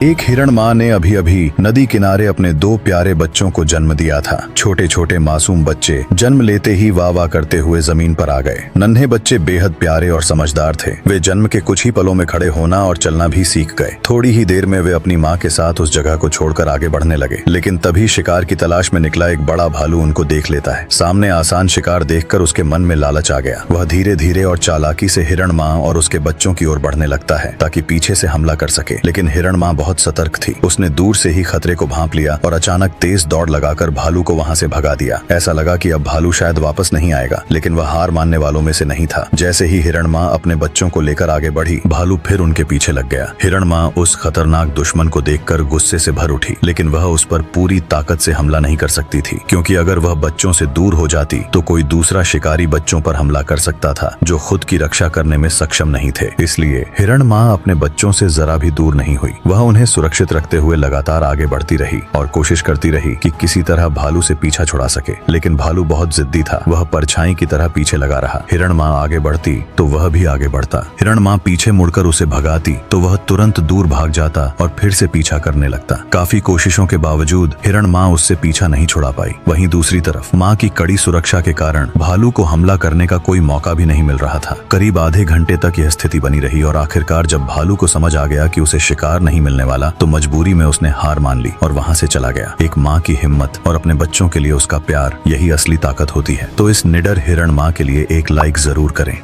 एक हिरण माँ ने अभी अभी नदी किनारे अपने 2 प्यारे बच्चों को जन्म दिया था। छोटे छोटे मासूम बच्चे जन्म लेते ही वाह वाह करते हुए जमीन पर आ गए। नन्हे बच्चे बेहद प्यारे और समझदार थे। वे जन्म के कुछ ही पलों में खड़े होना और चलना भी सीख गए। थोड़ी ही देर में वे अपनी माँ के साथ उस जगह को छोड़कर आगे बढ़ने लगे। लेकिन तभी शिकार की तलाश में निकला एक बड़ा भालू उनको देख लेता है। सामने आसान शिकार देखकर उसके मन में लालच आ गया। वह धीरे धीरे और चालाकी से हिरण माँ और उसके बच्चों की ओर बढ़ने लगता है ताकि पीछे से हमला कर सके। लेकिन हिरण माँ बहुत सतर्क थी। उसने दूर से ही खतरे को भांप लिया और अचानक तेज दौड़ लगाकर भालू को वहां से भगा दिया। ऐसा लगा कि अब भालू शायद वापस नहीं आएगा, लेकिन वह हार मानने वालों में से नहीं था। जैसे ही हिरण माँ अपने बच्चों को लेकर आगे बढ़ी, भालू फिर उनके पीछे लग गया। हिरण माँ उस खतरनाक दुश्मन को देखकर गुस्से से भर उठी, लेकिन वह उस पर पूरी ताकत से हमला नहीं कर सकती थी, क्योंकि अगर वह बच्चों से दूर हो जाती तो कोई दूसरा शिकारी बच्चों पर हमला कर सकता था जो खुद की रक्षा करने में सक्षम नहीं थे। इसलिए हिरण माँ अपने बच्चों से जरा भी दूर नहीं हुई। वह उन्हें सुरक्षित रखते हुए लगातार आगे बढ़ती रही और कोशिश करती रही कि किसी तरह भालू से पीछा छुड़ा सके। लेकिन भालू बहुत जिद्दी था। वह परछाई की तरह पीछे लगा रहा। हिरण माँ आगे बढ़ती तो वह भी आगे बढ़ता। हिरण माँ पीछे मुड़कर उसे भगाती तो वह तुरंत दूर भाग जाता और फिर से पीछा करने लगता। काफी कोशिशों के बावजूद हिरण माँ उससे पीछा नहीं छुड़ा पाई। वहीं दूसरी तरफ माँ की कड़ी सुरक्षा के कारण भालू को हमला करने का कोई मौका भी नहीं मिल रहा था। करीब आधे घंटे तक यह स्थिति बनी रही और आखिरकार जब भालू को समझ आ गया कि उसे शिकार नहीं मिलने वाला, तो मजबूरी में उसने हार मान ली और वहां से चला गया। एक माँ की हिम्मत और अपने बच्चों के लिए उसका प्यार, यही असली ताकत होती है। तो इस निडर हिरण माँ के लिए एक लाइक जरूर करें।